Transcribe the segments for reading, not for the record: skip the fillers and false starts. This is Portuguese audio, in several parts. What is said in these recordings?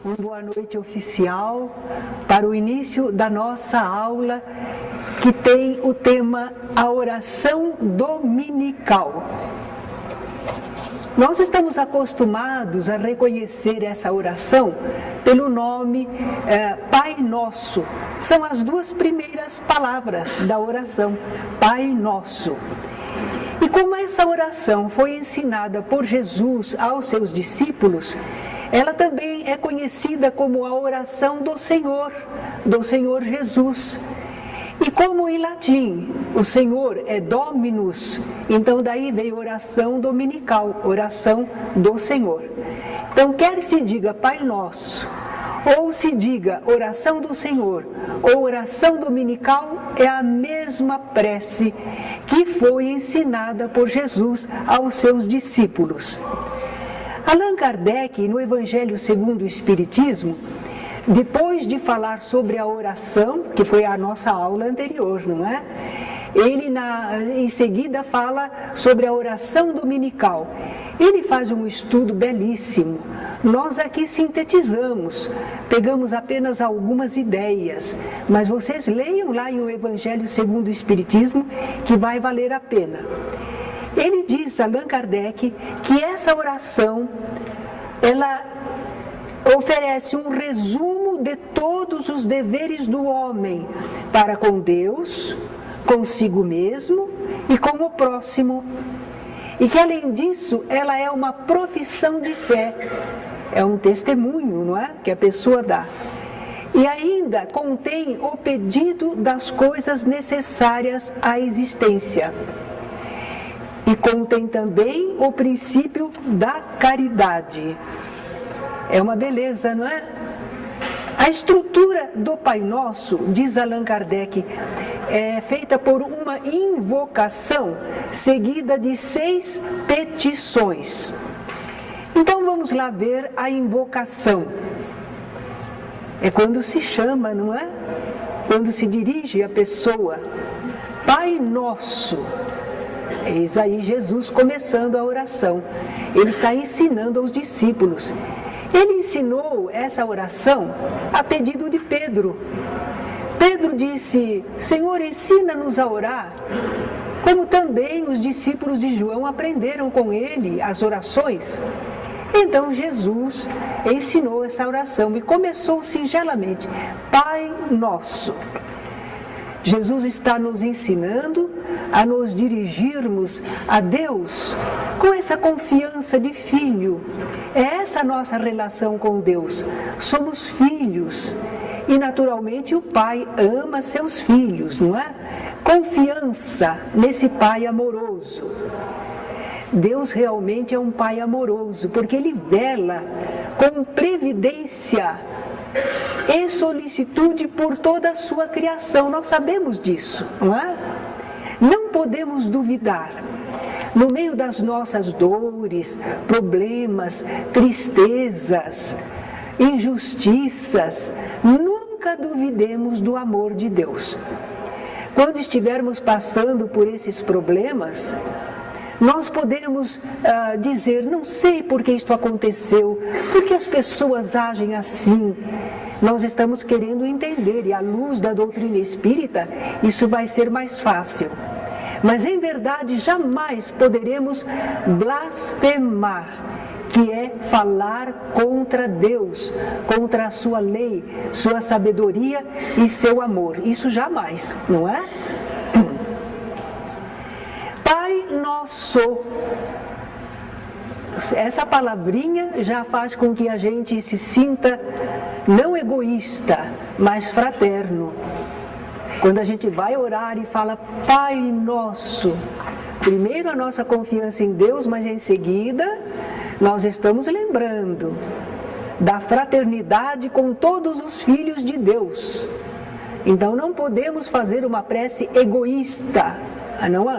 Uma boa noite oficial para o início da nossa aula, que tem o tema A Oração Dominical. Nós estamos acostumados a reconhecer essa oração pelo nome Pai Nosso. São as duas primeiras palavras da oração, Pai Nosso. E como essa oração foi ensinada por Jesus aos seus discípulos, ela também é conhecida como a oração do Senhor Jesus. E como em latim o Senhor é Dominus, então daí veio oração dominical, oração do Senhor. Então quer se diga Pai Nosso, ou se diga oração do Senhor, ou oração dominical, é a mesma prece que foi ensinada por Jesus aos seus discípulos. Allan Kardec, no Evangelho segundo o Espiritismo, depois de falar sobre a oração, que foi a nossa aula anterior, não é? Ele em seguida fala sobre a oração dominical. Ele faz um estudo belíssimo. Nós aqui sintetizamos, pegamos apenas algumas ideias, mas vocês leiam lá em o Evangelho segundo o Espiritismo, que vai valer a pena. Ele diz, Allan Kardec, que essa oração, ela oferece um resumo de todos os deveres do homem para com Deus, consigo mesmo e com o próximo. E que, além disso, ela é uma profissão de fé, é um testemunho, não é? Que a pessoa dá. E ainda contém o pedido das coisas necessárias à existência. E contém também o princípio da caridade. É uma beleza, não é? A estrutura do Pai Nosso, diz Allan Kardec, é feita por uma invocação seguida de 6 petições. Então vamos lá ver a invocação. É quando se chama, não é? Quando se dirige à pessoa. Pai Nosso. Eis aí Jesus começando a oração. Ele está ensinando aos discípulos. Ele ensinou essa oração a pedido de Pedro. Pedro disse, Senhor, ensina-nos a orar, como também os discípulos de João aprenderam com ele as orações. Então Jesus ensinou essa oração e começou singelamente, Pai Nosso. Jesus está nos ensinando a nos dirigirmos a Deus com essa confiança de filho. É essa a nossa relação com Deus. Somos filhos e naturalmente o Pai ama seus filhos, não é? Confiança nesse Pai amoroso. Deus realmente é um Pai amoroso, porque Ele vela com previdência e solicitude por toda a sua criação. Nós sabemos disso, não é? Não podemos duvidar. No meio das nossas dores, problemas, tristezas, injustiças, nunca duvidemos do amor de Deus. Quando estivermos passando por esses problemas, nós podemos dizer, não sei por que isto aconteceu, por que as pessoas agem assim. Nós estamos querendo entender, e à luz da doutrina espírita, isso vai ser mais fácil. Mas, em verdade, jamais poderemos blasfemar, que é falar contra Deus, contra a sua lei, sua sabedoria e seu amor. Isso jamais, não é? Pai Nosso. Essa palavrinha já faz com que a gente se sinta não egoísta, mas fraterno. Quando a gente vai orar e fala Pai Nosso, primeiro a nossa confiança em Deus, mas em seguida nós estamos lembrando da fraternidade com todos os filhos de Deus. Então não podemos fazer uma prece egoísta,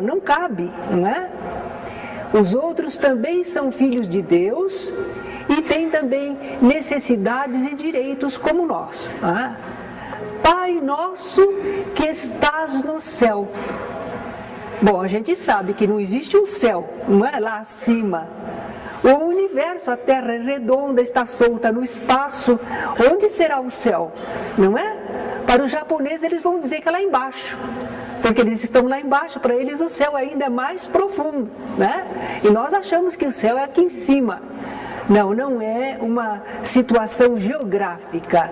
não cabe, não é? Os outros também são filhos de Deus e têm também necessidades e direitos como nós. Tá? Pai Nosso que estás no céu. Bom, a gente sabe que não existe um céu, não é lá acima. O universo, a Terra é redonda, está solta no espaço. Onde será o céu? Não é? Para os japoneses eles vão dizer que é lá embaixo, porque eles estão lá embaixo, para eles o céu ainda é mais profundo, né? E nós achamos que o céu é aqui em cima. Não, não é uma situação geográfica.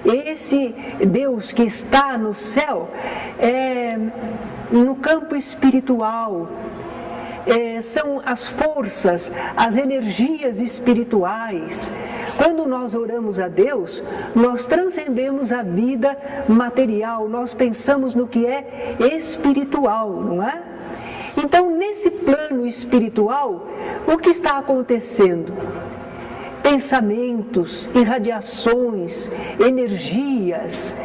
Esse Deus que está no céu é no campo espiritual. São as forças, as energias espirituais. Quando nós oramos a Deus, nós transcendemos a vida material, nós pensamos no que é espiritual, não é? Então, nesse plano espiritual, o que está acontecendo? Pensamentos, irradiações, energias.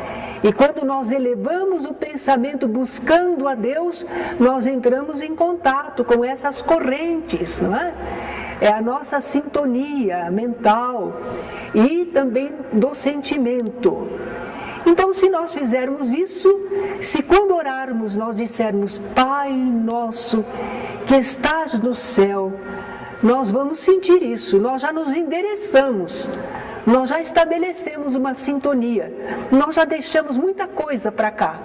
E quando nós elevamos o pensamento buscando a Deus, nós entramos em contato com essas correntes, não é? É a nossa sintonia mental e também do sentimento. Então, se nós fizermos isso, se quando orarmos nós dissermos Pai nosso que estás no céu, nós vamos sentir isso, nós já nos endereçamos. Nós já estabelecemos uma sintonia, nós já deixamos muita coisa para cá.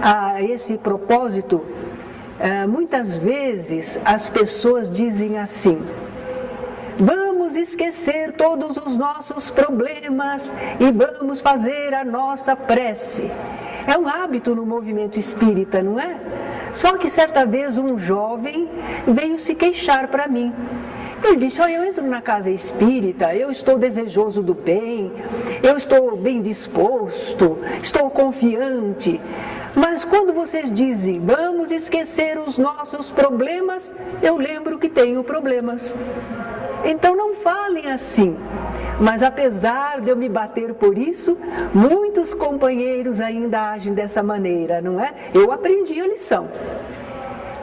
A esse propósito, muitas vezes as pessoas dizem assim: vamos esquecer todos os nossos problemas e vamos fazer a nossa prece. É um hábito no movimento espírita, não é? Só que certa vez um jovem veio se queixar para mim. Ele disse: olha, eu entro na casa espírita, eu estou desejoso do bem, eu estou bem disposto, estou confiante, mas quando vocês dizem, vamos esquecer os nossos problemas, eu lembro que tenho problemas. Então não falem assim. Mas apesar de eu me bater por isso, muitos companheiros ainda agem dessa maneira, não é? Eu aprendi a lição.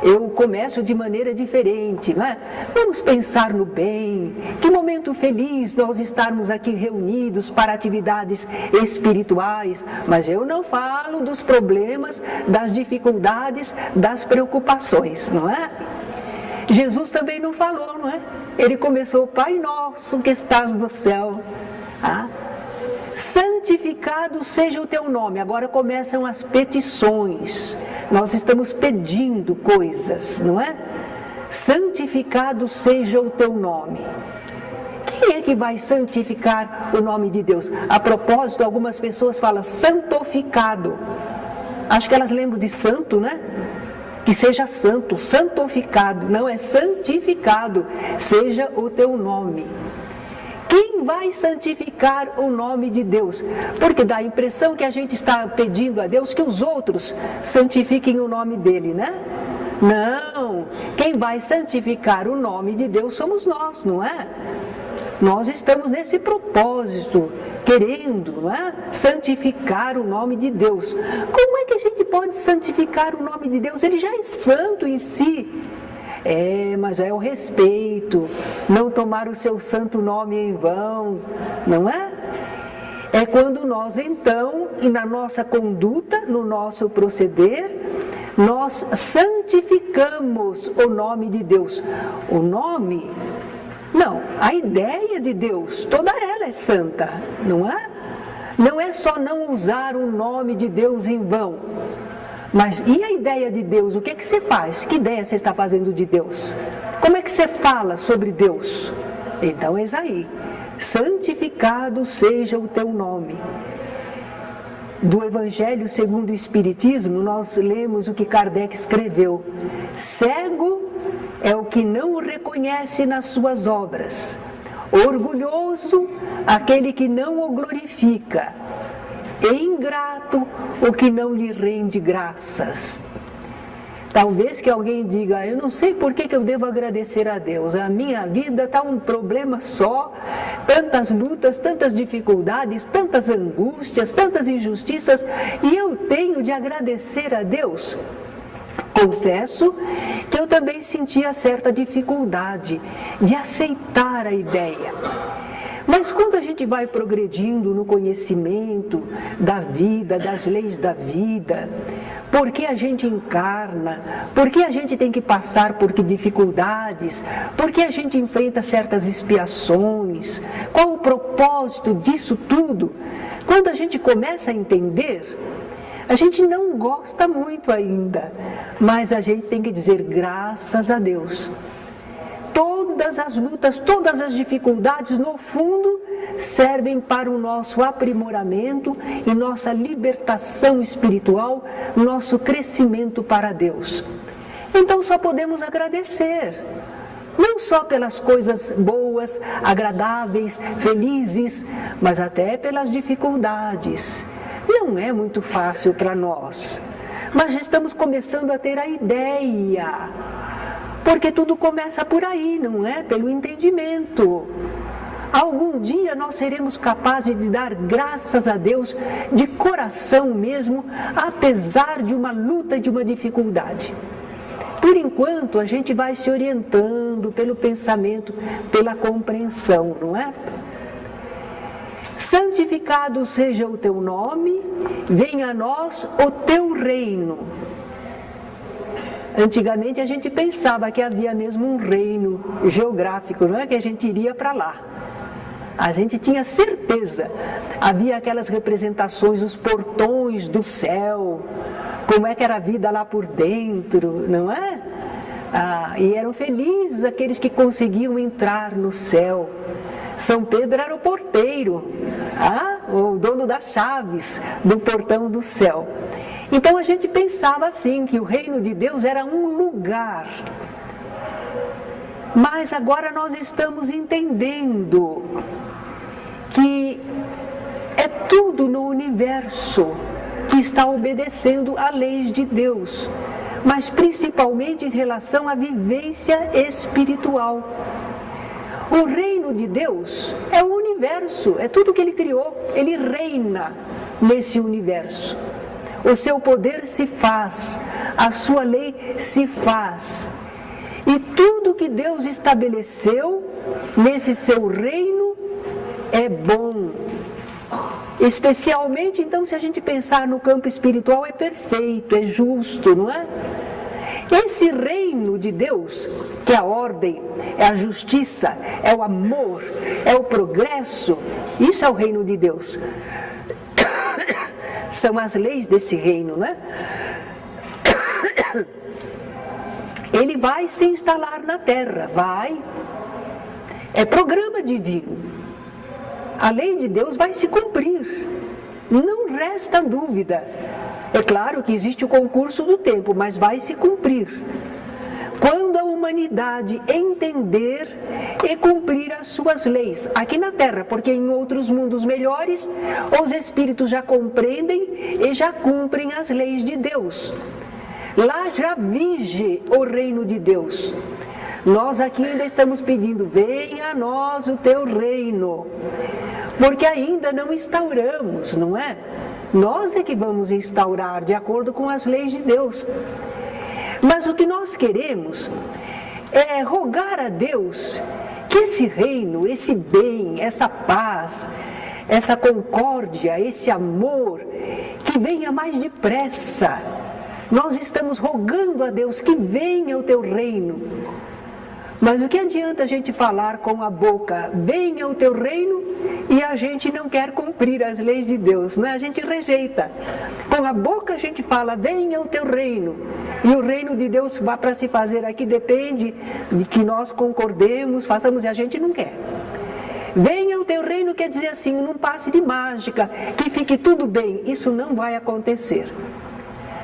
Eu começo de maneira diferente, não é? Vamos pensar no bem, que momento feliz nós estarmos aqui reunidos para atividades espirituais, mas eu não falo dos problemas, das dificuldades, das preocupações, não é? Jesus também não falou, não é? Ele começou, Pai nosso que estás no céu, santificado seja o teu nome. Agora começam as petições. Nós estamos pedindo coisas, não é? Santificado seja o teu nome. Quem é que vai santificar o nome de Deus? A propósito, algumas pessoas falam santificado. Acho que elas lembram de santo, né? Que seja santo, santificado. Não, é santificado seja o teu nome. Quem vai santificar o nome de Deus? Porque dá a impressão que a gente está pedindo a Deus que os outros santifiquem o nome dele, né? Não, quem vai santificar o nome de Deus somos nós, não é? Nós estamos nesse propósito, querendo, não é? Santificar o nome de Deus. Como é que a gente pode santificar o nome de Deus? Ele já é santo em si. Mas é o respeito, não tomar o seu santo nome em vão, não é? É quando nós então, e na nossa conduta, no nosso proceder, nós santificamos o nome de Deus. O nome, não, a ideia de Deus, toda ela é santa, não é? Não é só não usar o nome de Deus em vão. Mas e a ideia de Deus? O que é que você faz? Que ideia você está fazendo de Deus? Como é que você fala sobre Deus? Então, eis aí. Santificado seja o teu nome. Do Evangelho segundo o Espiritismo, nós lemos o que Kardec escreveu. Cego é o que não o reconhece nas suas obras. Orgulhoso, aquele que não o glorifica. E ingrato o que não lhe rende graças. Talvez que alguém diga, eu não sei por que eu devo agradecer a Deus, a minha vida está um problema só, tantas lutas, tantas dificuldades, tantas angústias, tantas injustiças, e eu tenho de agradecer a Deus. Confesso que eu também sentia certa dificuldade de aceitar a ideia. Mas quando a gente vai progredindo no conhecimento da vida, das leis da vida, por que a gente encarna, por que a gente tem que passar por que dificuldades, por que a gente enfrenta certas expiações, qual o propósito disso tudo. Quando a gente começa a entender, a gente não gosta muito ainda, mas a gente tem que dizer graças a Deus. Todas as lutas, todas as dificuldades, no fundo, servem para o nosso aprimoramento e nossa libertação espiritual, nosso crescimento para Deus. Então só podemos agradecer, não só pelas coisas boas, agradáveis, felizes, mas até pelas dificuldades. Não é muito fácil para nós, mas já estamos começando a ter a ideia. Porque tudo começa por aí, não é? Pelo entendimento. Algum dia nós seremos capazes de dar graças a Deus de coração mesmo, apesar de uma luta, de uma dificuldade. Por enquanto, a gente vai se orientando pelo pensamento, pela compreensão, não é? Santificado seja o teu nome, venha a nós o teu reino. Antigamente a gente pensava que havia mesmo um reino geográfico, não é? Que a gente iria para lá. A gente tinha certeza. Havia aquelas representações, os portões do céu, como é que era a vida lá por dentro, não é? E eram felizes aqueles que conseguiam entrar no céu. São Pedro era o porteiro, o dono das chaves do portão do céu. Então a gente pensava assim, que o reino de Deus era um lugar. Mas agora nós estamos entendendo que é tudo no universo que está obedecendo a leis de Deus, mas principalmente em relação à vivência espiritual. O reino de Deus é o universo, é tudo que Ele criou, Ele reina nesse universo. O seu poder se faz, a sua lei se faz. E tudo que Deus estabeleceu nesse seu reino é bom. Especialmente, então, se a gente pensar no campo espiritual, é perfeito, é justo, não é? Esse reino de Deus, que é a ordem, é a justiça, é o amor, é o progresso, isso é o reino de Deus. São as leis desse reino, né? Ele vai se instalar na terra, vai. É programa divino. A lei de Deus vai se cumprir. Não resta dúvida. É claro que existe o concurso do tempo, mas vai se cumprir. Quando a humanidade entender e cumprir as suas leis aqui na Terra, porque em outros mundos melhores os espíritos já compreendem e já cumprem as leis de Deus. Lá já vige o reino de Deus. Nós aqui ainda estamos pedindo, venha a nós o teu reino, porque ainda não instauramos, não é? Nós é que vamos instaurar de acordo com as leis de Deus. Mas o que nós queremos é rogar a Deus que esse reino, esse bem, essa paz, essa concórdia, esse amor, que venha mais depressa. Nós estamos rogando a Deus que venha o teu reino. Mas o que adianta a gente falar com a boca, venha o teu reino, e a gente não quer cumprir as leis de Deus, né? A gente rejeita. Com a boca a gente fala, venha o teu reino. E o reino de Deus vai para se fazer aqui, depende de que nós concordemos, façamos, e a gente não quer. Venha o teu reino quer dizer assim, num passe de mágica, que fique tudo bem. Isso não vai acontecer.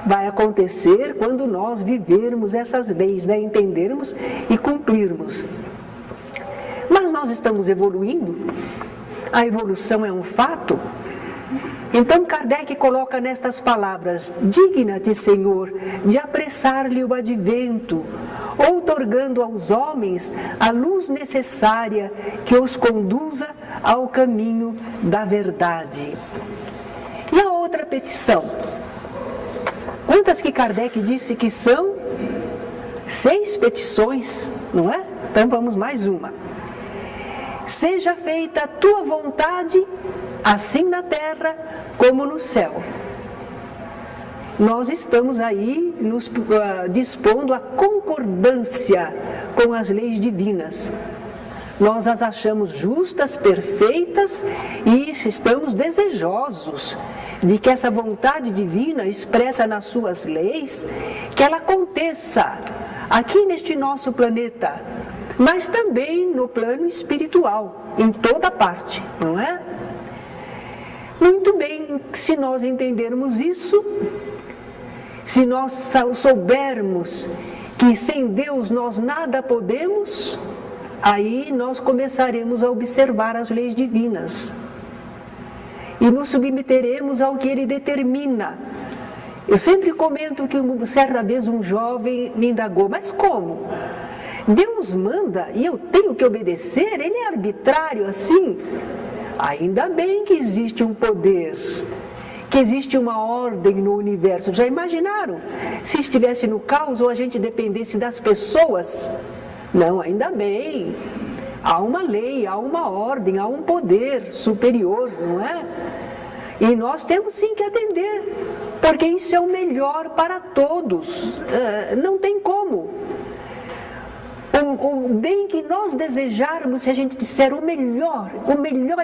Vai acontecer quando nós vivermos essas leis, né? Entendermos e cumprirmos. Mas nós estamos evoluindo, a evolução é um fato. Então Kardec coloca nestas palavras, digna-te, Senhor, de apressar-lhe o advento, outorgando aos homens a luz necessária que os conduza ao caminho da verdade. E a outra petição? Quantas que Kardec disse que são? 6 petições, não é? Então vamos mais uma. Seja feita a tua vontade, assim na terra como no céu. nós estamos aí nos dispondo a concordância com as leis divinas. Nós as achamos justas, perfeitas e estamos desejosos de que essa vontade divina expressa nas suas leis, que ela aconteça aqui neste nosso planeta, mas também no plano espiritual, em toda parte, não é? Muito bem, se nós entendermos isso, se nós soubermos que sem Deus nós nada podemos, aí nós começaremos a observar as leis divinas e nos submeteremos ao que Ele determina. Eu sempre comento que certa vez um jovem me indagou, mas como? Deus manda e eu tenho que obedecer? Ele é arbitrário assim? Ainda bem que existe um poder, que existe uma ordem no universo. Já imaginaram? Se estivesse no caos ou a gente dependesse das pessoas? Não, ainda bem. Há uma lei, há uma ordem, há um poder superior, não é? E nós temos sim que atender, porque isso é o melhor para todos. Não tem como. O bem que nós desejarmos, se a gente disser o melhor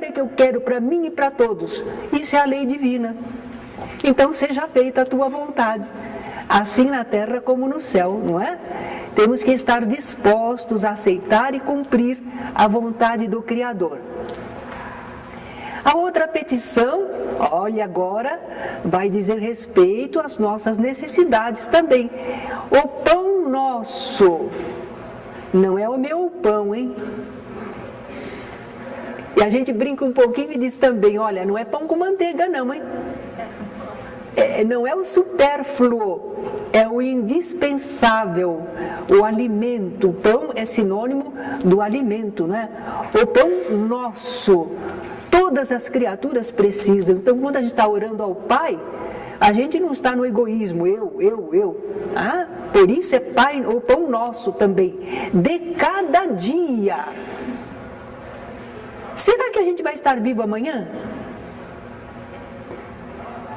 é que eu quero para mim e para todos, isso é a lei divina. Então seja feita a tua vontade, assim na terra como no céu, não é? Temos que estar dispostos a aceitar e cumprir a vontade do Criador. A outra petição, olha agora, vai dizer respeito às nossas necessidades também. O pão nosso, não é o meu pão, hein? E a gente brinca um pouquinho e diz também, olha, não é pão com manteiga não, hein? Não é o supérfluo, é o indispensável, o alimento. O pão é sinônimo do alimento, né? O pão nosso, todas as criaturas precisam. Então, quando a gente está orando ao Pai, a gente não está no egoísmo, eu. Por isso é Pai, o pão nosso também, de cada dia. Será que a gente vai estar vivo amanhã?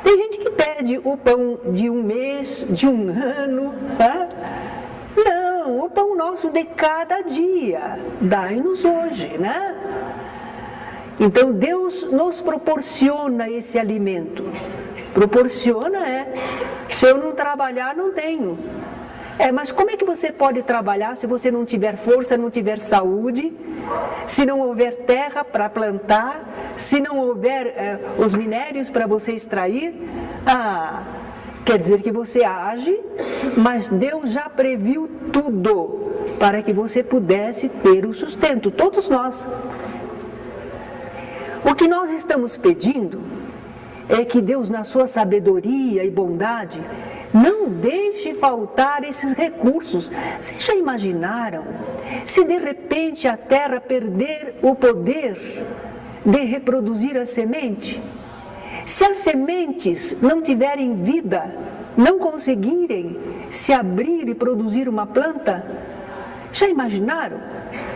Tem gente que pede o pão de um mês, de um ano. Não, o pão nosso de cada dia. Dai-nos hoje, né? Então Deus nos proporciona esse alimento. Proporciona, se eu não trabalhar, não tenho. Mas como é que você pode trabalhar se você não tiver força, não tiver saúde, se não houver terra para plantar, se não houver os minérios para você extrair? Quer dizer que você age, mas Deus já previu tudo para que você pudesse ter o sustento, todos nós. O que nós estamos pedindo é que Deus, na sua sabedoria e bondade, não deixe faltar esses recursos. Vocês já imaginaram se de repente a terra perder o poder de reproduzir a semente? Se as sementes não tiverem vida, não conseguirem se abrir e produzir uma planta? Já imaginaram?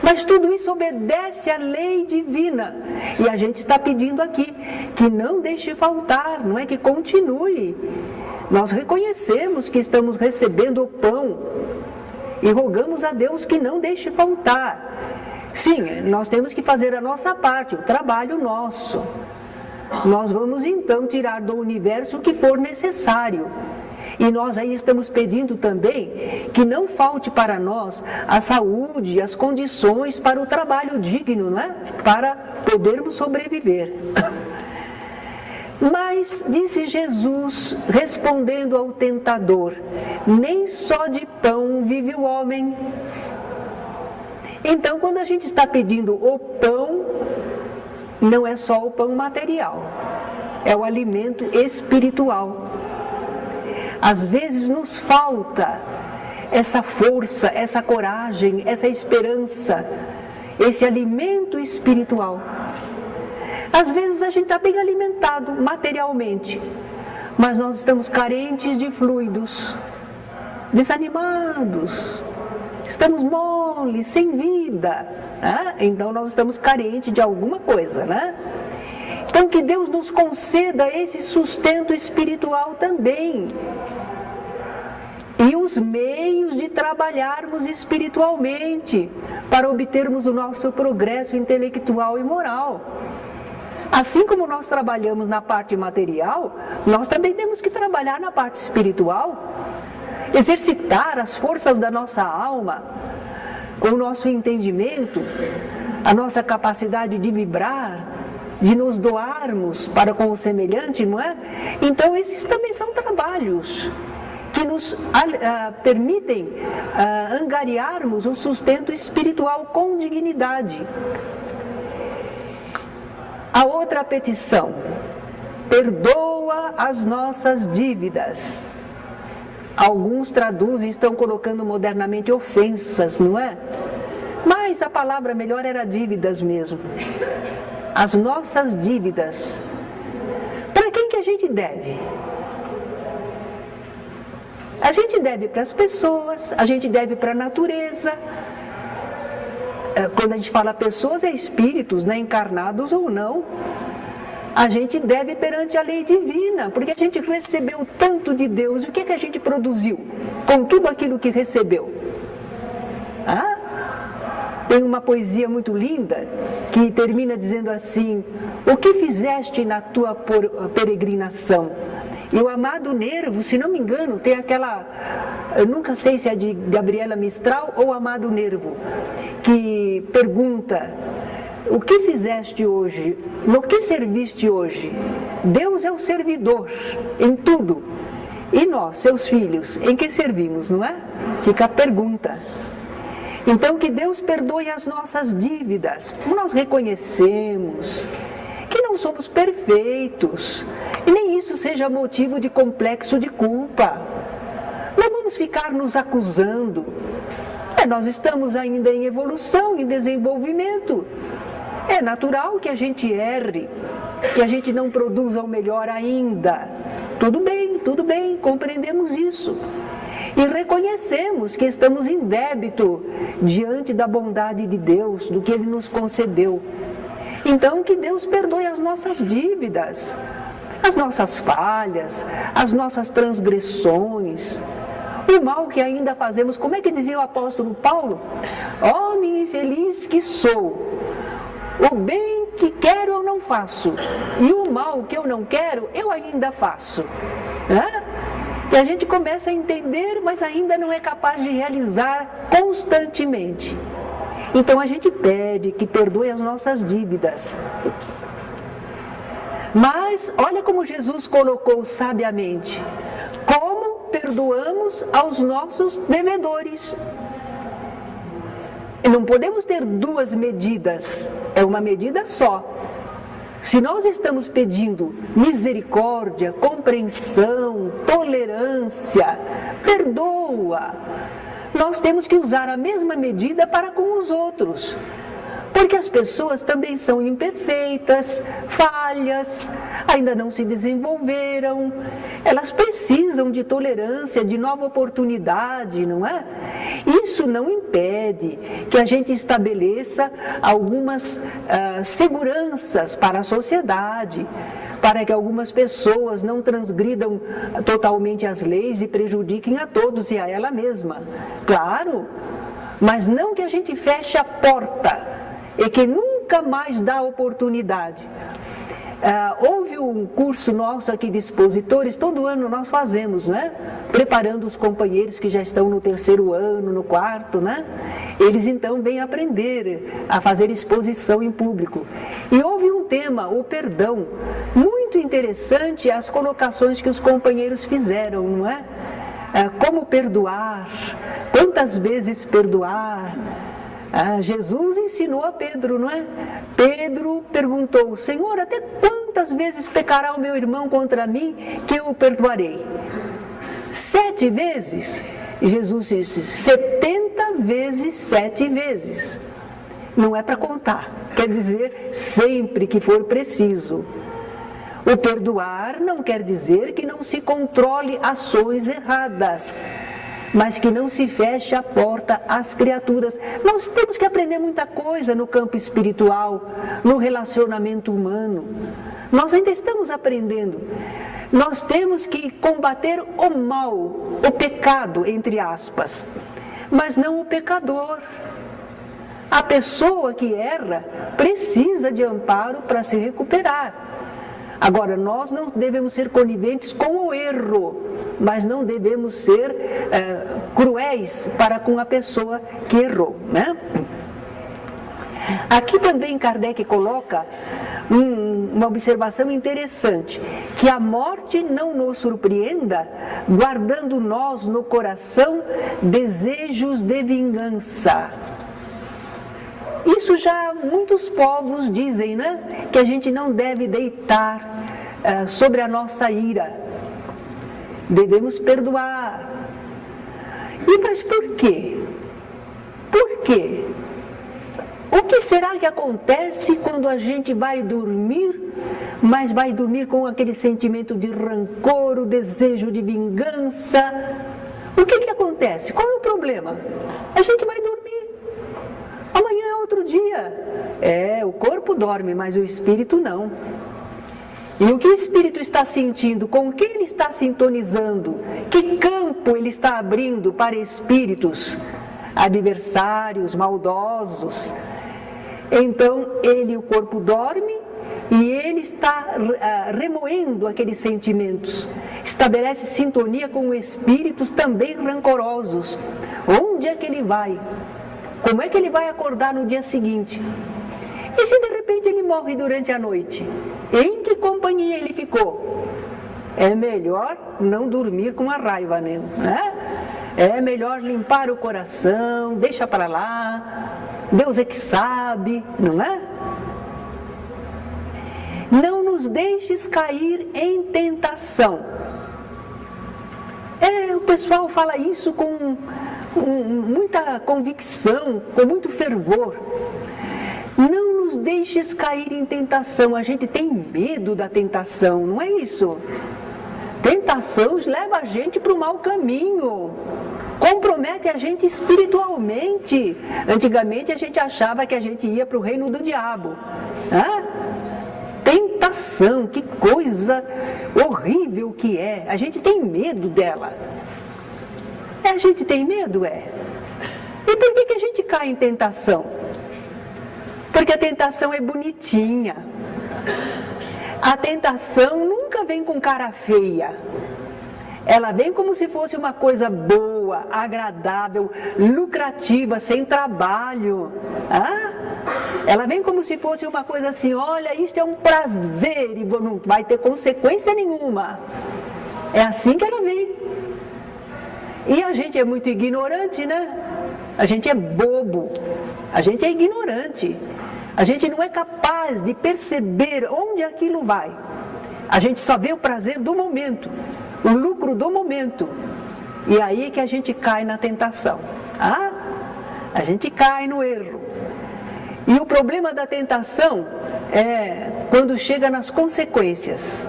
Mas tudo isso obedece à lei divina. E a gente está pedindo aqui que não deixe faltar, não é que continue. Nós reconhecemos que estamos recebendo o pão e rogamos a Deus que não deixe faltar. Sim, nós temos que fazer a nossa parte, o trabalho nosso. Nós vamos então tirar do universo o que for necessário. E nós aí estamos pedindo também que não falte para nós a saúde, as condições para o trabalho digno, não é? Para podermos sobreviver. Mas, disse Jesus, respondendo ao tentador, nem só de pão vive o homem. Então, quando a gente está pedindo o pão, não é só o pão material, é o alimento espiritual. Às vezes nos falta essa força, essa coragem, essa esperança, esse alimento espiritual. Às vezes a gente está bem alimentado materialmente, mas nós estamos carentes de fluidos, desanimados, estamos moles, sem vida. Então nós estamos carentes de alguma coisa, né? Então que Deus nos conceda esse sustento espiritual também. nos meios de trabalharmos espiritualmente para obtermos o nosso progresso intelectual e moral. Assim como nós trabalhamos na parte material, nós também temos que trabalhar na parte espiritual, exercitar as forças da nossa alma, o nosso entendimento, a nossa capacidade de vibrar, de nos doarmos para com o semelhante, não é? Então esses também são trabalhos que nos permitem angariarmos o sustento espiritual com dignidade. A outra petição: perdoa as nossas dívidas. Alguns traduzem, estão colocando modernamente ofensas, não é? Mas a palavra melhor era dívidas mesmo. As nossas dívidas. Para quem que a gente deve? A gente deve para as pessoas, a gente deve para a natureza. Quando a gente fala pessoas, é espíritos, né, encarnados ou não. A gente deve perante a lei divina, porque a gente recebeu tanto de Deus. E o que a gente produziu com tudo aquilo que recebeu? Tem uma poesia muito linda que termina dizendo assim: o que fizeste na tua peregrinação? E o amado Nervo, se não me engano, tem aquela, eu nunca sei se é de Gabriela Mistral ou Amado Nervo, que pergunta: o que fizeste hoje? No que serviste hoje? Deus é o servidor em tudo. E nós, seus filhos, em que servimos, não é? Fica a pergunta. Então, que Deus perdoe as nossas dívidas. Nós reconhecemos que não somos perfeitos, e nem isso seja motivo de complexo de culpa. Não vamos ficar nos acusando. Nós estamos ainda em evolução, em desenvolvimento. É natural que a gente erre, que a gente não produza o melhor ainda. Tudo bem, compreendemos isso. E reconhecemos que estamos em débito diante da bondade de Deus, do que Ele nos concedeu. Então, que Deus perdoe as nossas dívidas, as nossas falhas, as nossas transgressões, o mal que ainda fazemos. Como é que dizia o apóstolo Paulo? Homem infeliz que sou, o bem que quero eu não faço, e o mal que eu não quero eu ainda faço. E a gente começa a entender, mas ainda não é capaz de realizar constantemente. Então a gente pede que perdoe as nossas dívidas. Mas olha como Jesus colocou sabiamente: como perdoamos aos nossos devedores. E não podemos ter duas medidas, é uma medida só. Se nós estamos pedindo misericórdia, compreensão, tolerância, perdoa, nós temos que usar a mesma medida para com os outros. Porque as pessoas também são imperfeitas, falhas, ainda não se desenvolveram. Elas precisam de tolerância, de nova oportunidade, não é? Isso não impede que a gente estabeleça algumas seguranças para a sociedade, para que algumas pessoas não transgridam totalmente as leis e prejudiquem a todos e a ela mesma. Claro, mas não que a gente feche a porta e que nunca mais dá oportunidade. Houve um curso nosso aqui de expositores, todo ano nós fazemos, né? Preparando os companheiros que já estão no 3º ano, no 4º, né? Eles então vêm aprender a fazer exposição em público. E houve um tema, o perdão, muito interessante, as colocações que os companheiros fizeram, não é? Como perdoar, quantas vezes perdoar. Jesus ensinou a Pedro, não é? Pedro perguntou: Senhor, até quantas vezes pecará o meu irmão contra mim que eu o perdoarei? 7 vezes? E Jesus disse: 70 vezes 7 vezes. Não é para contar, quer dizer sempre que for preciso. O perdoar não quer dizer que não se controle ações erradas, mas que não se feche a porta às criaturas. Nós temos que aprender muita coisa no campo espiritual, no relacionamento humano. Nós ainda estamos aprendendo. Nós temos que combater o mal, o pecado, entre aspas, mas não o pecador. A pessoa que erra precisa de amparo para se recuperar. Agora, nós não devemos ser coniventes com o erro, mas não devemos ser cruéis para com a pessoa que errou, né? Aqui também Kardec coloca uma observação interessante, que a morte não nos surpreenda, guardando nós no coração desejos de vingança. Isso já muitos povos dizem, né? Que a gente não deve deitar sobre a nossa ira. Devemos perdoar. Mas por quê? Por quê? O que será que acontece quando a gente vai dormir, mas vai dormir com aquele sentimento de rancor, o desejo de vingança? O que acontece? Qual é o problema? A gente vai dormir. Amanhã é outro dia. O corpo dorme, mas o espírito não. E o que o espírito está sentindo? Com que ele está sintonizando? Que campo ele está abrindo para espíritos adversários, maldosos? Então, o corpo dorme e ele está remoendo aqueles sentimentos. Estabelece sintonia com espíritos também rancorosos. Onde é que ele vai? Como é que ele vai acordar no dia seguinte? E se de repente ele morre durante a noite? Em que companhia ele ficou? É melhor não dormir com a raiva, né? É melhor limpar o coração, deixa para lá, Deus é que sabe, não é? Não nos deixes cair em tentação. O pessoal fala isso com muita convicção, com muito fervor. Não nos deixes cair em tentação. A gente tem medo da tentação, não é isso? Tentação leva a gente para o mau caminho, compromete a gente espiritualmente. Antigamente a gente achava que a gente ia para o reino do diabo. Tentação, que coisa horrível que é. A gente tem medo dela. A gente tem medo, E por que a gente cai em tentação? Porque a tentação é bonitinha. A tentação nunca vem com cara feia. Ela vem como se fosse uma coisa boa, agradável, lucrativa, sem trabalho. Ela vem como se fosse uma coisa assim, olha, isto é um prazer e não vai ter consequência nenhuma. É assim que ela vem. E a gente é muito ignorante, né? A gente é bobo, a gente é ignorante. A gente não é capaz de perceber onde aquilo vai. A gente só vê o prazer do momento, o lucro do momento. E aí que a gente cai na tentação. A gente cai no erro. E o problema da tentação é quando chega nas consequências.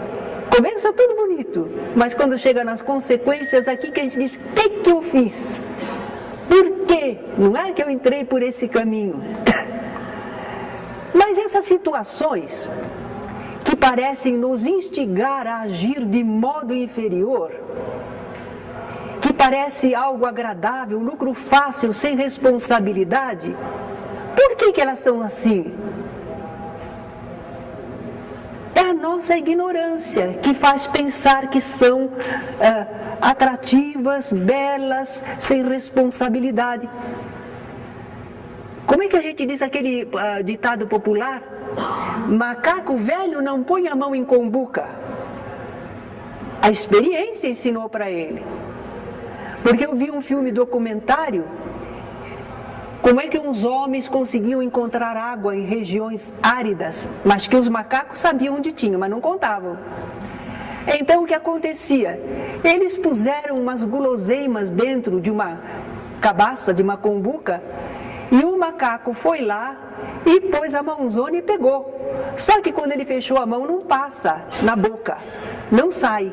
Começa tudo bonito, mas quando chega nas consequências, aqui que a gente diz, o que eu fiz? Por quê? Não é que eu entrei por esse caminho. Mas essas situações que parecem nos instigar a agir de modo inferior, que parece algo agradável, lucro fácil, sem responsabilidade, por que elas são assim? É a nossa ignorância que faz pensar que são atrativas, belas, sem responsabilidade. Como é que a gente diz aquele ditado popular? Macaco velho não põe a mão em combuca. A experiência ensinou para ele. Porque eu vi um filme documentário, como é que uns homens conseguiam encontrar água em regiões áridas, mas que os macacos sabiam onde tinha, mas não contavam. Então o que acontecia? Eles puseram umas guloseimas dentro de uma cabaça, de uma combuca, e o macaco foi lá e pôs a mãozona e pegou. Só que quando ele fechou a mão, não passa na boca, não sai.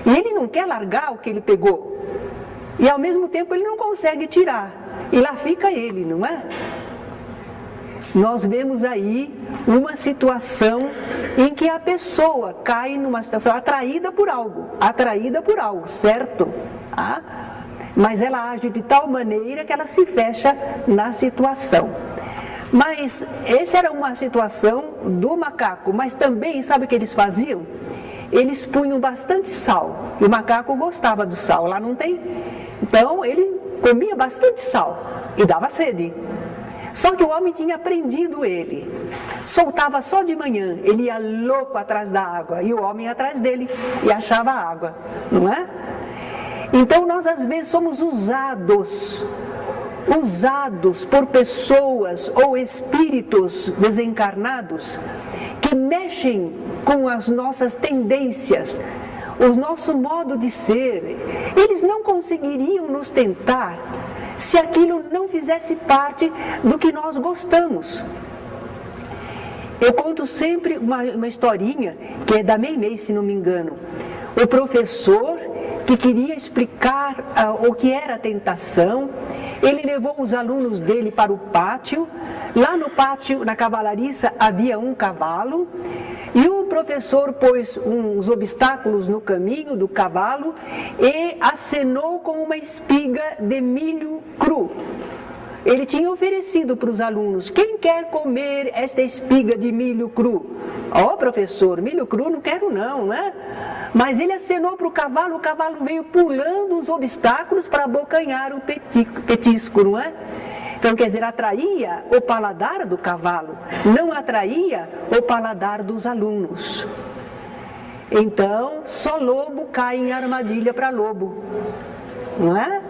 E ele não quer largar o que ele pegou. E ao mesmo tempo ele não consegue tirar. E lá fica ele, não é? nós vemos aí uma situação em que a pessoa cai numa situação atraída por algo, certo? Ah? Mas ela age de tal maneira que ela se fecha na situação. Mas essa era uma situação do macaco, mas também, sabe o que eles faziam? Eles punham bastante sal, e o macaco gostava do sal, lá não tem? Então ele comia bastante sal e dava sede. Só que o homem tinha prendido ele, soltava só de manhã, ele ia louco atrás da água, e o homem atrás dele, e achava a água, não é? Então nós às vezes somos usados por pessoas ou espíritos desencarnados que mexem com as nossas tendências, o nosso modo de ser. Eles não conseguiriam nos tentar se aquilo não fizesse parte do que nós gostamos. Eu conto sempre uma historinha, que é da Meimei, se não me engano. O professor que queria explicar o que era a tentação, ele levou os alunos dele para o pátio. Lá no pátio, na cavalariça, havia um cavalo, e o professor pôs uns obstáculos no caminho do cavalo e acenou com uma espiga de milho cru. Ele tinha oferecido para os alunos: quem quer comer esta espiga de milho cru? Ó, professor, milho cru não quero não, né? Mas ele acenou para o cavalo veio pulando os obstáculos para abocanhar o petisco, não é? Então, quer dizer, atraía o paladar do cavalo, não atraía o paladar dos alunos. Então, só lobo cai em armadilha para lobo, não é?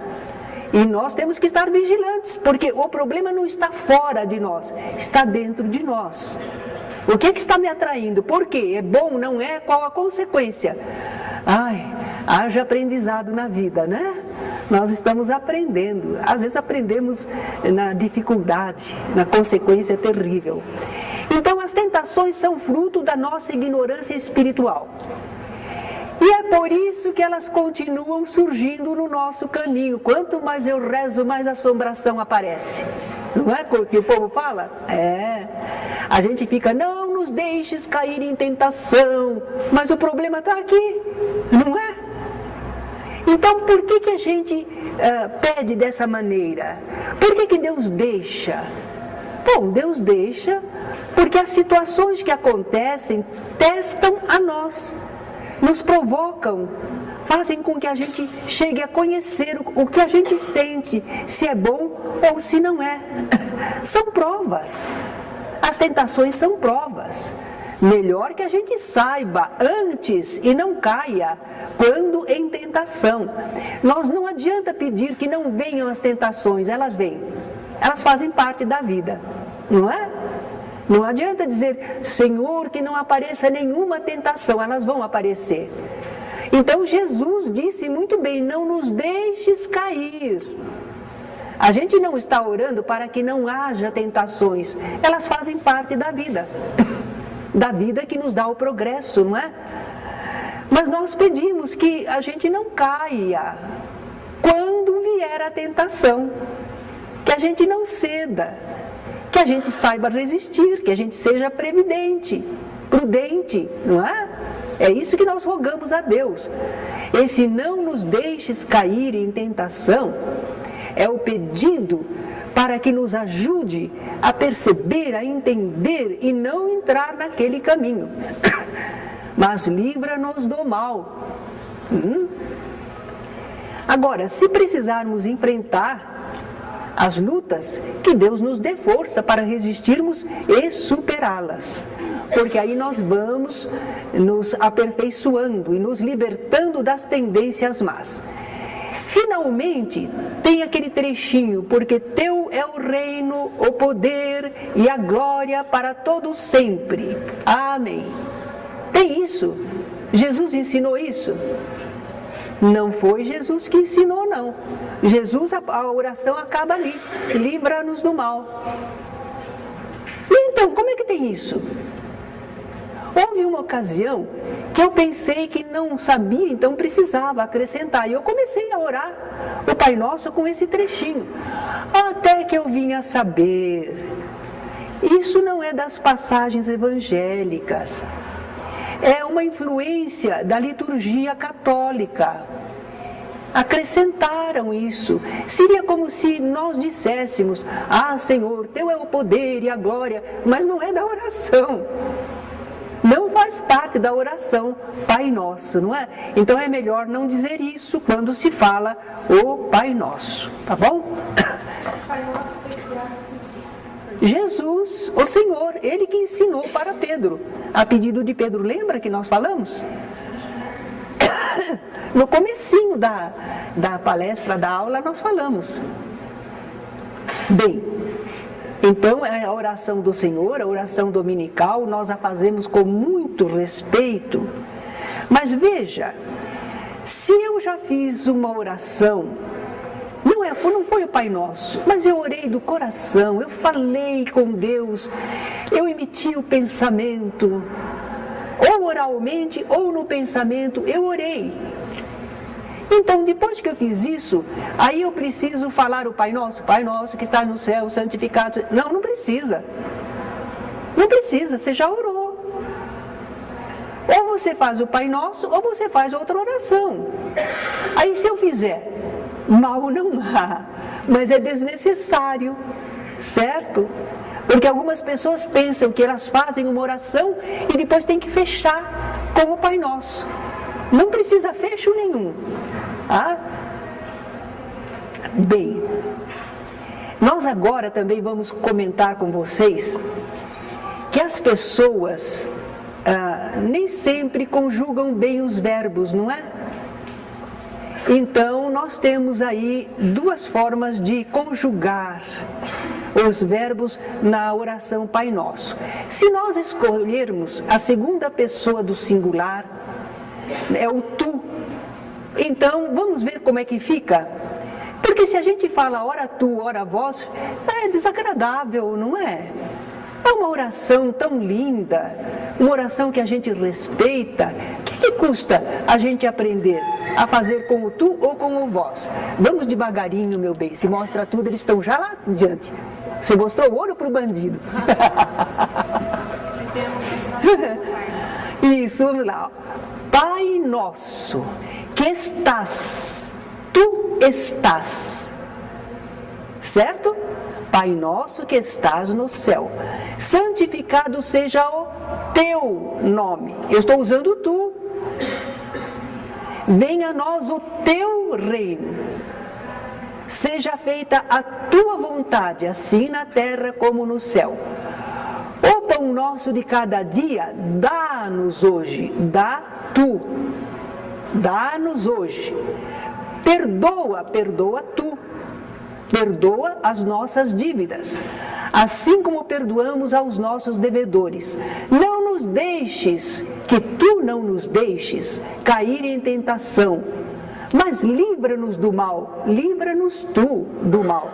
E nós temos que estar vigilantes, porque o problema não está fora de nós, está dentro de nós. O que está me atraindo? Por quê? É bom, não é? Qual a consequência? Haja aprendizado na vida, né? Nós estamos aprendendo. Às vezes aprendemos na dificuldade, na consequência terrível. Então, as tentações são fruto da nossa ignorância espiritual. E é por isso que elas continuam surgindo no nosso caminho. Quanto mais eu rezo, mais assombração aparece. Não é o que o povo fala? A gente fica: não nos deixes cair em tentação. Mas o problema está aqui, não é? Então, por que a gente pede dessa maneira? Por que Deus deixa? Bom, Deus deixa porque as situações que acontecem testam a nós, nos provocam, fazem com que a gente chegue a conhecer o que a gente sente, se é bom ou se não é. São provas. As tentações são provas. Melhor que a gente saiba antes e não caia quando em tentação. Nós não adianta pedir que não venham as tentações, elas vêm. Elas fazem parte da vida, não é? Não adianta dizer: Senhor, que não apareça nenhuma tentação, elas vão aparecer. Então Jesus disse muito bem: não nos deixes cair. A gente não está orando para que não haja tentações, elas fazem parte da vida que nos dá o progresso, não é? Mas nós pedimos que a gente não caia quando vier a tentação, que a gente não ceda, que a gente saiba resistir, que a gente seja previdente, prudente, não é? É isso que nós rogamos a Deus. Esse não nos deixes cair em tentação é o pedido para que nos ajude a perceber, a entender e não entrar naquele caminho. Mas livra-nos do mal. Agora, se precisarmos enfrentar as lutas, que Deus nos dê força para resistirmos e superá-las. Porque aí nós vamos nos aperfeiçoando e nos libertando das tendências más. Finalmente, tem aquele trechinho: porque teu é o reino, o poder e a glória para todos sempre. Amém. Tem isso? Jesus ensinou isso? Não foi Jesus que ensinou, não. Jesus, a oração acaba ali: livra-nos do mal. E então, como é que tem isso? Houve uma ocasião que eu pensei que não sabia, então precisava acrescentar. E eu comecei a orar o Pai Nosso com esse trechinho. Até que eu vim a saber. Isso não é das passagens evangélicas. É uma influência da liturgia católica. Acrescentaram isso. Seria como se nós disséssemos: ah, Senhor, teu é o poder e a glória, mas não é da oração. Não faz parte da oração Pai Nosso, não é? Então é melhor não dizer isso quando se fala o Pai Nosso, tá bom? Jesus, o Senhor, Ele que ensinou para Pedro, a pedido de Pedro. Lembra que nós falamos? No comecinho da palestra, da aula, nós falamos. Bem, então a oração do Senhor, a oração dominical, nós a fazemos com muito respeito. Mas veja, se eu já fiz uma oração, não foi o Pai Nosso, mas eu orei do coração, eu falei com Deus, eu emiti o pensamento, ou oralmente ou no pensamento, eu orei. Então, depois que eu fiz isso, aí eu preciso falar o Pai Nosso que está no céu, santificado. Não precisa. Não precisa, você já orou. Ou você faz o Pai Nosso, ou você faz outra oração. Aí se eu fizer, mal não há, mas é desnecessário, certo? Porque algumas pessoas pensam que elas fazem uma oração e depois tem que fechar com o Pai Nosso. Não precisa fecho nenhum. Ah? Bem, nós agora também vamos comentar com vocês que as pessoas nem sempre conjugam bem os verbos, não é? Então, nós temos aí duas formas de conjugar os verbos na oração Pai Nosso. Se nós escolhermos a segunda pessoa do singular, é o tu. Então, vamos ver como é que fica? Porque se a gente fala ora tu, ora vós, é desagradável, não é? É uma oração tão linda, uma oração que a gente respeita. O que custa a gente aprender a fazer com o tu ou com o vós? Vamos devagarinho, meu bem, se mostra tudo, eles estão já lá diante. Você mostrou ouro para o bandido. Isso, vamos lá. Pai Nosso, que estás, tu estás, certo? Pai Nosso que estás no céu, santificado seja o teu nome. Eu estou usando tu. Venha a nós o teu reino. Seja feita a tua vontade, assim na terra como no céu. O pão nosso de cada dia, dá-nos hoje, dá tu, dá-nos hoje. Perdoa tu, perdoa as nossas dívidas, assim como perdoamos aos nossos devedores. Não nos deixes, que tu não nos deixes, cair em tentação, mas livra-nos do mal, livra-nos tu do mal.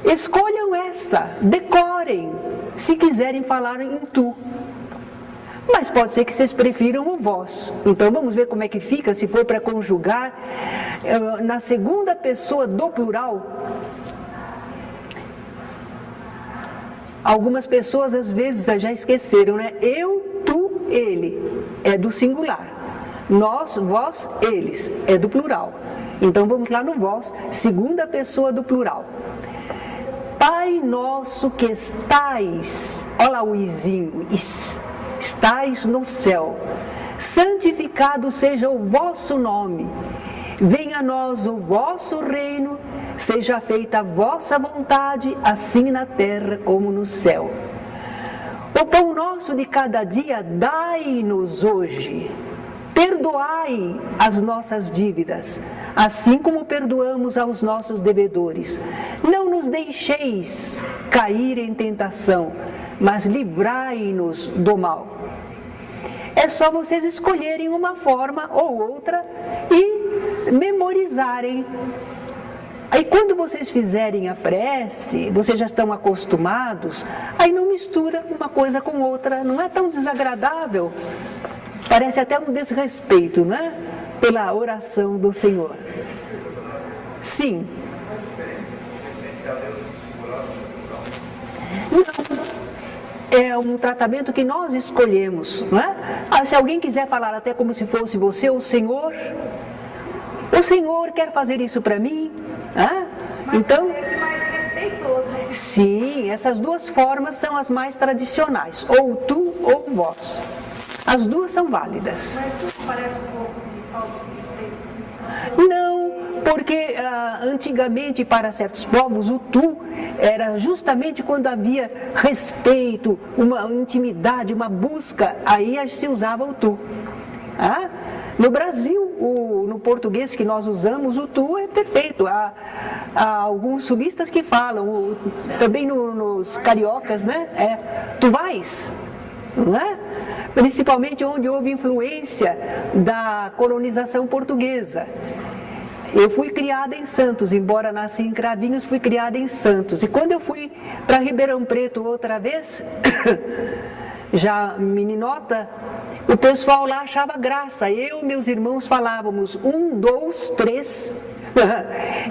Escolham essa, decorem, se quiserem falar em tu. Mas pode ser que vocês prefiram o vós. Então vamos ver como é que fica, se for para conjugar na segunda pessoa do plural. Algumas pessoas às vezes já esqueceram, né? Eu, tu, ele, é do singular. Nós, vós, eles, é do plural. Então vamos lá no vós, segunda pessoa do plural. Pai nosso que estais, olha lá o izinho, estais no céu, santificado seja o vosso nome, venha a nós o vosso reino, seja feita a vossa vontade, assim na terra como no céu. O pão nosso de cada dia dai-nos hoje, perdoai as nossas dívidas, assim como perdoamos aos nossos devedores. Não nos deixeis cair em tentação, mas livrai-nos do mal. É só vocês escolherem uma forma ou outra e memorizarem. Aí quando vocês fizerem a prece, vocês já estão acostumados, aí não mistura uma coisa com outra, não é tão desagradável. Parece até um desrespeito, né? Pela oração do Senhor. Sim. É um tratamento que nós escolhemos, não é? Se alguém quiser falar até como se fosse você, o Senhor quer fazer isso para mim, então, parece mais respeitoso. Assim. Sim, essas duas formas são as mais tradicionais, ou tu ou vós. As duas são válidas. Mas tu parece um pouco de falta de respeito, assim. Não, porque antigamente para certos povos o tu era justamente quando havia respeito, uma intimidade, uma busca, aí se usava o tu. No Brasil, no português que nós usamos, o tu é perfeito. Há alguns sulistas que falam, também nos cariocas, né? Tu vais, não é? Principalmente onde houve influência da colonização portuguesa. Eu fui criada em Santos, embora nasci em Cravinhos, fui criada em Santos. E quando eu fui para Ribeirão Preto outra vez, já meninota, o pessoal lá achava graça. Eu e meus irmãos falávamos 1, 2, 3.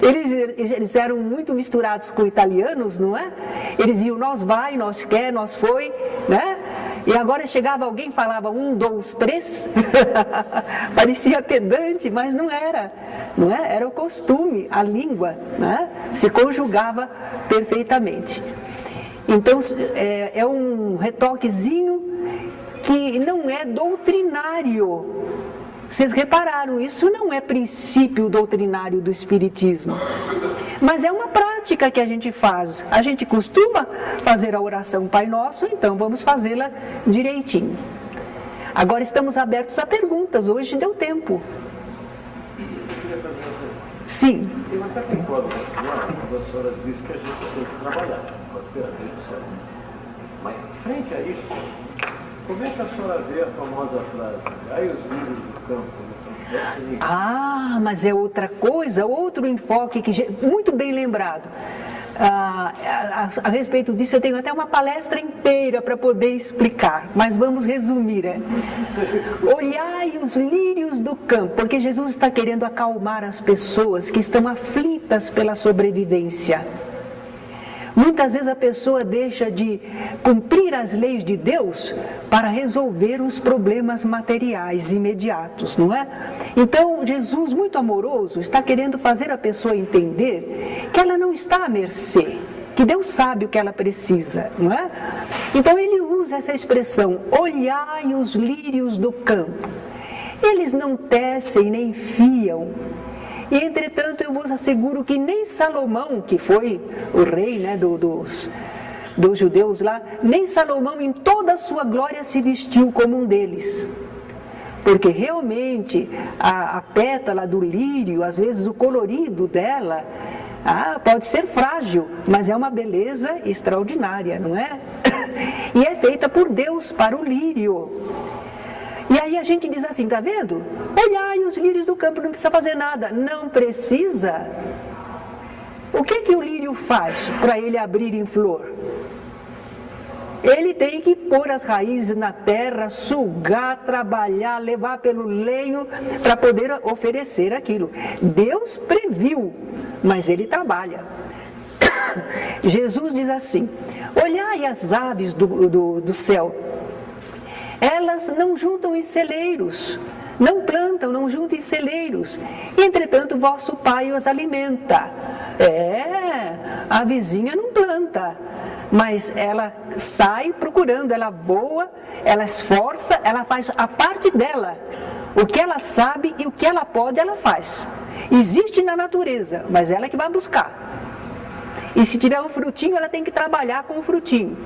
Eles eram muito misturados com italianos, não é? Eles iam nós vai, nós quer, nós foi, né? E agora chegava alguém e falava 1, 2, 3. Parecia pedante, mas não era. Não é? Era o costume, a língua, né? Se conjugava perfeitamente. Então, é um retoquezinho que não é doutrinário. Vocês repararam, isso não é princípio doutrinário do Espiritismo, mas é uma prática que a gente faz. A gente costuma fazer a oração Pai Nosso, então vamos fazê-la direitinho. Agora estamos abertos a perguntas, hoje deu tempo. Sim. Eu até concordo com a senhora quando a senhora disse que a gente tem que trabalhar, pode ser a gente, mas frente a isso, como é que a senhora vê a famosa frase, ai os lírios do campo, mas é outra coisa, outro enfoque, muito bem lembrado. A respeito disso eu tenho até uma palestra inteira para poder explicar, mas vamos resumir. Olhai os lírios do campo, porque Jesus está querendo acalmar as pessoas que estão aflitas pela sobrevivência. Muitas vezes a pessoa deixa de cumprir as leis de Deus para resolver os problemas materiais imediatos, não é? Então, Jesus, muito amoroso, está querendo fazer a pessoa entender que ela não está à mercê, que Deus sabe o que ela precisa, não é? Então, ele usa essa expressão, olhai os lírios do campo. Eles não tecem nem fiam. E, entretanto, eu vos asseguro que nem Salomão, que foi o rei, né, dos judeus lá, nem Salomão em toda a sua glória se vestiu como um deles. Porque realmente a pétala do lírio, às vezes o colorido dela, pode ser frágil, mas é uma beleza extraordinária, não é? E é feita por Deus para o lírio. E aí a gente diz assim, tá vendo? Olhai os lírios do campo, não precisa fazer nada. Não precisa. O que o lírio faz para ele abrir em flor? Ele tem que pôr as raízes na terra, sugar, trabalhar, levar pelo lenho para poder oferecer aquilo. Deus previu, mas ele trabalha. Jesus diz assim, olhai as aves do céu. Elas não juntam em celeiros, não plantam, não juntam em celeiros. E, entretanto, vosso Pai os alimenta. A vizinha não planta, mas ela sai procurando, ela voa, ela esforça, ela faz a parte dela. O que ela sabe e o que ela pode, ela faz. Existe na natureza, mas ela é que vai buscar. E se tiver um frutinho, ela tem que trabalhar com o frutinho.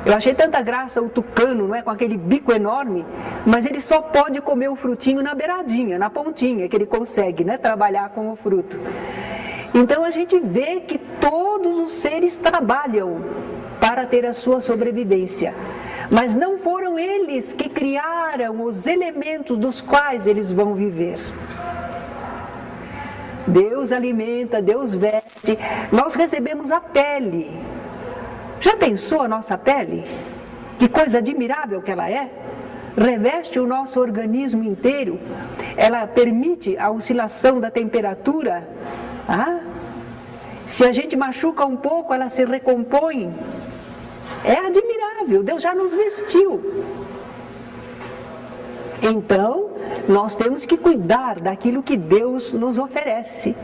Eu achei tanta graça o tucano, não é, com aquele bico enorme, mas ele só pode comer o frutinho na beiradinha, na pontinha, que ele consegue, né, trabalhar com o fruto. Então a gente vê que todos os seres trabalham para ter a sua sobrevivência, mas não foram eles que criaram os elementos dos quais eles vão viver. Deus alimenta, Deus veste, nós recebemos a pele. Já pensou a nossa pele? Que coisa admirável que ela é? Reveste o nosso organismo inteiro. Ela permite a oscilação da temperatura. Se a gente machuca um pouco, ela se recompõe. É admirável, Deus já nos vestiu. Então, nós temos que cuidar daquilo que Deus nos oferece.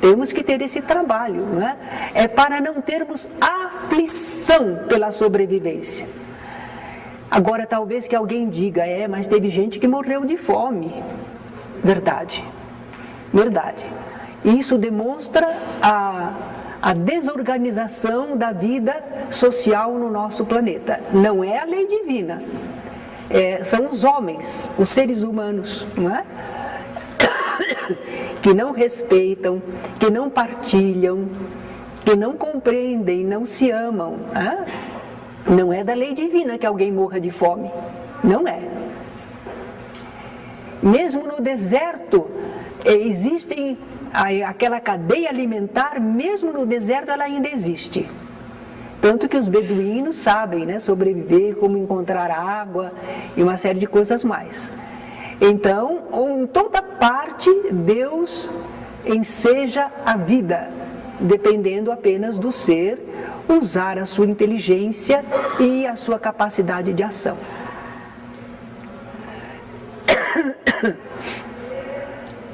Temos que ter esse trabalho, não é? É para não termos aflição pela sobrevivência. Agora, talvez que alguém diga, mas teve gente que morreu de fome. Verdade, verdade. Isso demonstra a desorganização da vida social no nosso planeta. Não é a lei divina, são os homens, os seres humanos, não é? Que não respeitam, que não partilham, que não compreendem, não se amam. Não é da lei divina que alguém morra de fome, não é. Mesmo no deserto, existem aquela cadeia alimentar, mesmo no deserto ela ainda existe. Tanto que os beduínos sabem, né, sobreviver, como encontrar água e uma série de coisas mais. Então, em toda parte, Deus enseja a vida, dependendo apenas do ser usar a sua inteligência e a sua capacidade de ação.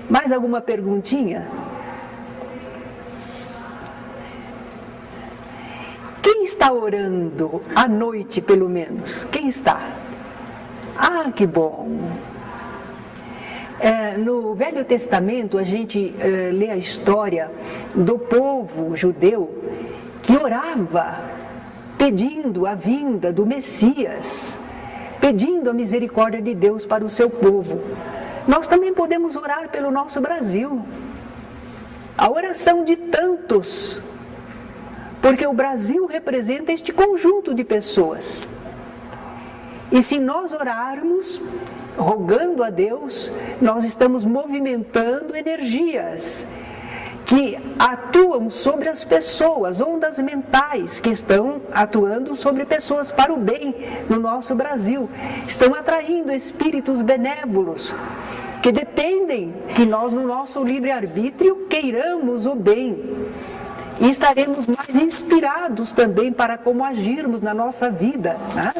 Mais alguma perguntinha? Quem está orando à noite, pelo menos? Quem está? Ah, que bom! No Velho Testamento, a gente lê a história do povo judeu que orava pedindo a vinda do Messias, pedindo a misericórdia de Deus para o seu povo. Nós também podemos orar pelo nosso Brasil. A oração de tantos, porque o Brasil representa este conjunto de pessoas. E se nós orarmos, rogando a Deus, nós estamos movimentando energias que atuam sobre as pessoas, ondas mentais que estão atuando sobre pessoas para o bem no nosso Brasil. Estão atraindo espíritos benévolos que dependem que nós, no nosso livre-arbítrio, queiramos o bem. E estaremos mais inspirados também para como agirmos na nossa vida, né?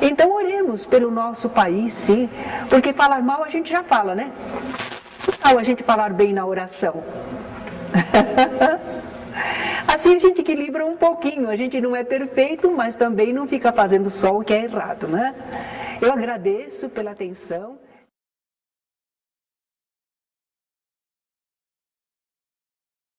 Então oremos pelo nosso país, sim, porque falar mal a gente já fala, né? Ou a gente falar bem na oração. Assim a gente equilibra um pouquinho, a gente não é perfeito, mas também não fica fazendo só o que é errado, né? Eu agradeço pela atenção.